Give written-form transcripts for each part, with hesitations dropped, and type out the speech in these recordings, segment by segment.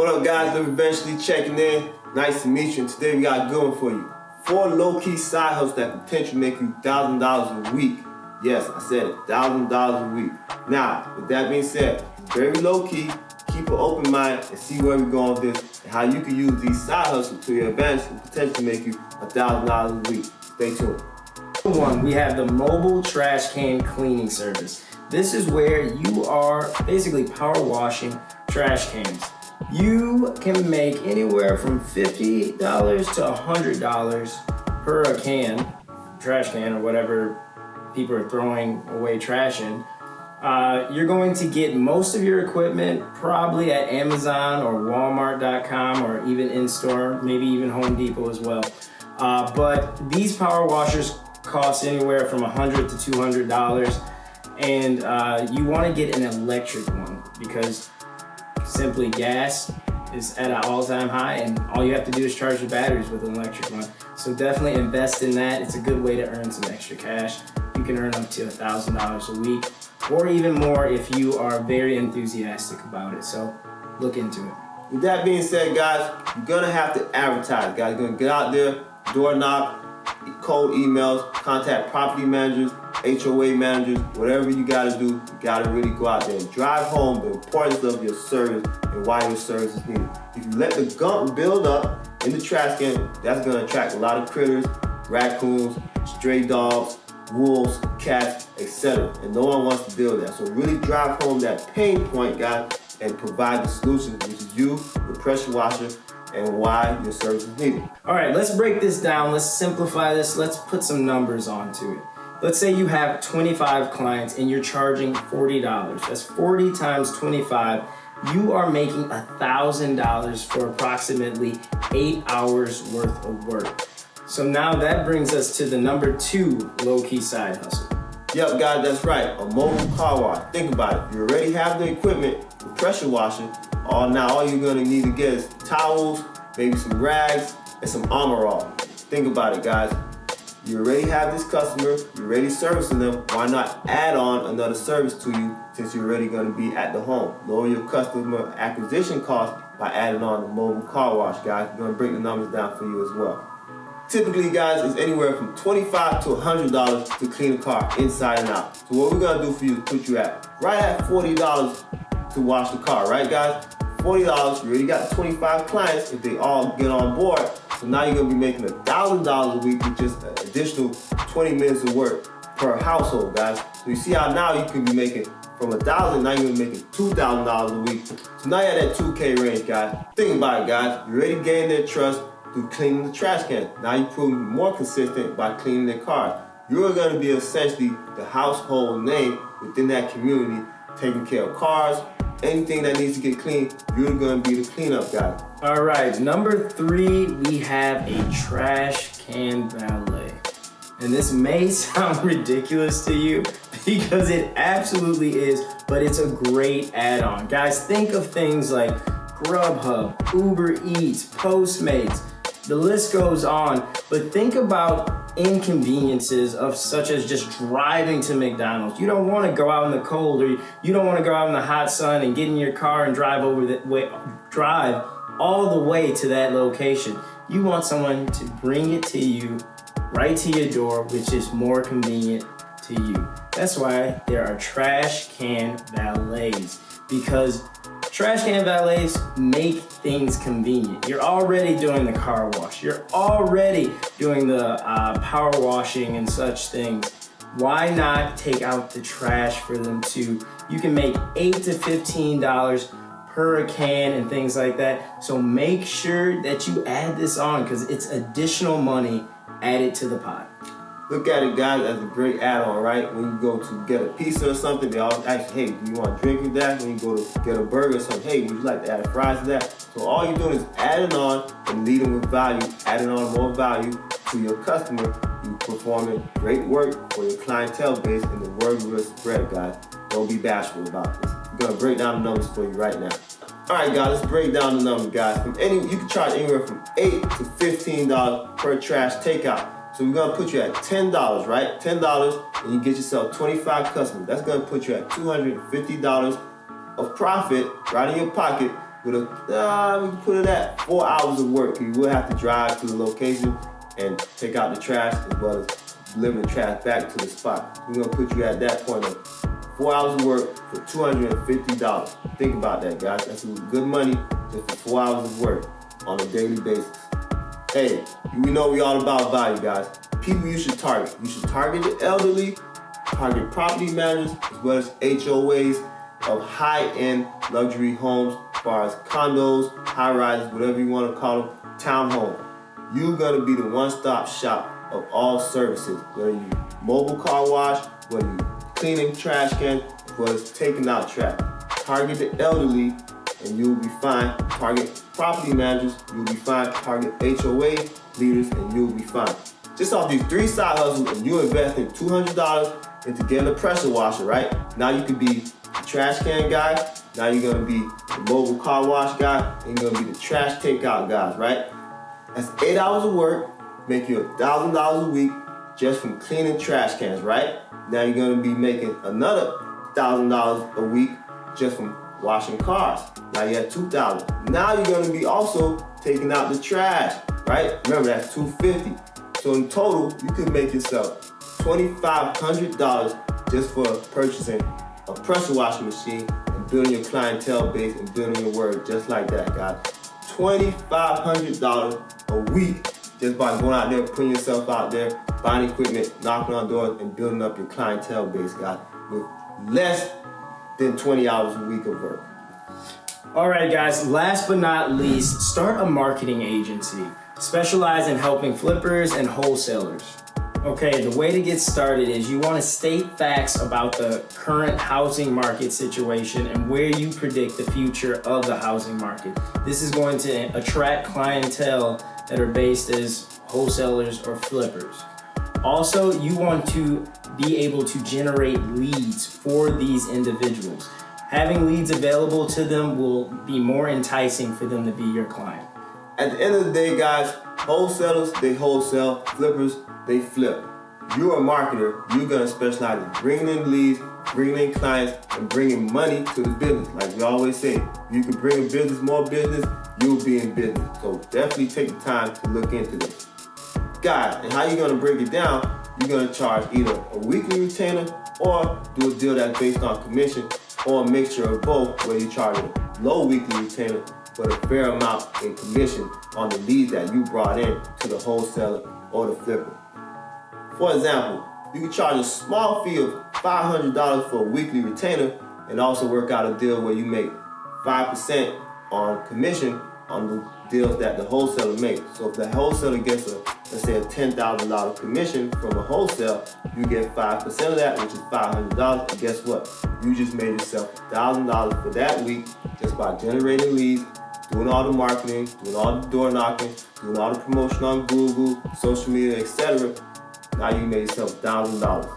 What up, guys? They're eventually checking in. Nice to meet you. And today we got a good one for you. 4 low-key side hustles that potentially make you $1,000 a week. Yes, I said it, $1,000 a week. Now, with that being said, very low-key, keep an open mind and see where we're going with this and how you can use these side hustles to your advantage and potentially make you $1,000 a week. Stay tuned. One, we have the mobile trash can cleaning service. This is where you are basically power washing trash cans. You can make anywhere from $50 to $100 per trash can, or whatever people are throwing away trash in. You're going to get most of your equipment probably at Amazon or Walmart.com or even in-store, maybe even Home Depot as well. But these power washers cost anywhere from $100 to $200, and you want to get an electric one because simply gas is at an all-time high, and all you have to do is charge the batteries with an electric one. So definitely invest in that. It's a good way to earn some extra cash. You can earn up to $1,000 a week, or even more if you are very enthusiastic about it. So look into it. With that being said, guys, you're gonna have to advertise, guys. You're gonna get out there, door knock, cold emails, contact property managers, HOA managers, whatever you gotta do, you gotta really go out there and drive home the importance of your service and why your service is needed. If you let the gunk build up in the trash can, that's gonna attract a lot of critters, raccoons, stray dogs, wolves, cats, etc. And no one wants to deal with that. So really drive home that pain point, guys, and provide the solution, which is you, the pressure washer, and why your service is needed. All right, let's break this down. Let's simplify this. Let's put some numbers onto it. Let's say you have 25 clients and you're charging $40. That's 40 times 25. You are making $1,000 for approximately 8 hours worth of work. So now that brings us to the number 2 low-key side hustle. Yep, guys, that's right. A mobile car wash. Think about it. You already have the equipment, the pressure washer. Now all you're gonna need to get is towels, maybe some rags, and some Armor All. Think about it, guys. You already have this customer, you're already servicing them. Why not add on another service to you since you're already gonna be at the home? Lower your customer acquisition cost by adding on the mobile car wash, guys. We're gonna bring the numbers down for you as well. Typically, guys, it's anywhere from $25 to $100 to clean a car inside and out. So what we're gonna do for you is put you right at $40 to wash the car, right, guys? $40, you already got 25 clients if they all get on board. So now you're gonna be making $1,000 a week with just an additional 20 minutes of work per household, guys. So you see how now you can be making from $1,000, now you're gonna be making $2,000 a week. So now you're at that 2K range, guys. Think about it, guys. You already gained their trust through cleaning the trash can. Now you're proving more consistent by cleaning their cars. You're gonna be essentially the household name within that community, taking care of cars, anything that needs to get cleaned, you're gonna be the cleanup guy. All right, number 3, we have a trash can valet. And this may sound ridiculous to you because it absolutely is, but it's a great add-on. Guys, think of things like Grubhub, Uber Eats, Postmates, the list goes on, but think about inconveniences of such as just driving to McDonald's. You don't want to go out in the cold, or you don't want to go out in the hot sun and get in your car and drive all the way to that location. You want someone to bring it to you right to your door, which is more convenient to you. That's why there are trash can valets, because trash can valets make things convenient. You're already doing the car wash. You're already doing the power washing and such things. Why not take out the trash for them too? You can make $8 to $15 per can and things like that. So make sure that you add this on because it's additional money added to the pot. Look at it, guys, as a great add-on, right? When you go to get a pizza or something, they always ask you, hey, do you want to drink with that? When you go to get a burger or something, hey, would you like to add fries to that? So all you're doing is adding on and leading with value, adding on more value to your customer. You're performing great work for your clientele base, and the word will spread, guys. Don't be bashful about this. We're going to break down the numbers for you right now. All right, guys, let's break down the numbers, guys. You can charge anywhere from $8 to $15 per trash takeout. So we're gonna put you at $10, right? $10, and you get yourself 25 customers. That's gonna put you at $250 of profit right in your pocket with we can put it at 4 hours of work. You will have to drive to the location and take out the trash as well as deliver the trash back to the spot. We're gonna put you at that point of 4 hours of work for $250. Think about that, guys. That's good money just for 4 hours of work on a daily basis. Hey, we know we all about value, guys. People you should target. You should target the elderly, target property managers, as well as HOAs of high-end luxury homes, as far as condos, high-rises, whatever you want to call them, townhomes. You're gonna be the one-stop shop of all services, whether you mobile car wash, whether you cleaning trash cans, as well as taking out trash. Target the elderly, and you'll be fine. Target property managers, you'll be fine. Target HOA leaders, and you'll be fine. Just off these 3 side hustles, and you invest in $200 into getting a pressure washer, right? Now you could be the trash can guy. Now you're gonna be the mobile car wash guy, and you're gonna be the trash takeout guys, right? That's 8 hours of work, make you $1,000 a week just from cleaning trash cans, right? Now you're gonna be making another $1,000 a week just from washing cars. Now you have $2,000. Now you're gonna be also taking out the trash, right? Remember, that's $250. So in total, you could make yourself $2,500 just for purchasing a pressure washing machine and building your clientele base and building your word just like that, guys. $2,500 a week just by going out there, putting yourself out there, buying equipment, knocking on doors, and building up your clientele base, guys, with less than 20 hours a week of work. All right, guys, last but not least, start a marketing agency. Specialize in helping flippers and wholesalers. Okay, the way to get started is you want to state facts about the current housing market situation and where you predict the future of the housing market. This is going to attract clientele that are based as wholesalers or flippers. Also, you want to be able to generate leads for these individuals. Having leads available to them will be more enticing for them to be your client. At the end of the day, guys, wholesalers, they wholesale, flippers, they flip. You're a marketer, you're gonna specialize in bringing in leads, bringing in clients, and bringing money to the business. Like we always say, if you can bring in business, more business, you'll be in business. So definitely take the time to look into this. Guys, and how you're gonna break it down, you're gonna charge either a weekly retainer or do a deal that's based on commission, or a mixture of both where you charge a low weekly retainer but a fair amount in commission on the leads that you brought in to the wholesaler or the flipper. For example, you can charge a small fee of $500 for a weekly retainer and also work out a deal where you make 5% on commission on the deals that the wholesaler makes. So if the wholesaler gets let's say a $10,000 commission from a wholesale, you get 5% of that, which is $500. And guess what? You just made yourself $1,000 for that week just by generating leads, doing all the marketing, doing all the door knocking, doing all the promotion on Google, social media, etc. Now you made yourself $1,000.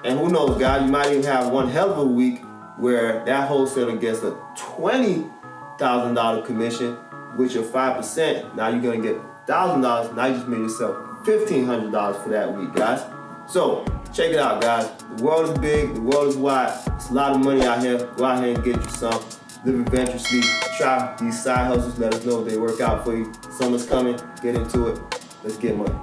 And who knows, guys, you might even have one hell of a week where that wholesaler gets a $20,000 commission with your 5%. Now you're gonna get $1,000. Now you just made yourself $1,500 for that week, guys. So check it out, guys. The world is big, the world is wide. It's a lot of money out here. Go out here and get you some. Live adventurously. Try these side hustles. Let us know if they work out for you. Summer's coming. Get into it. Let's get money.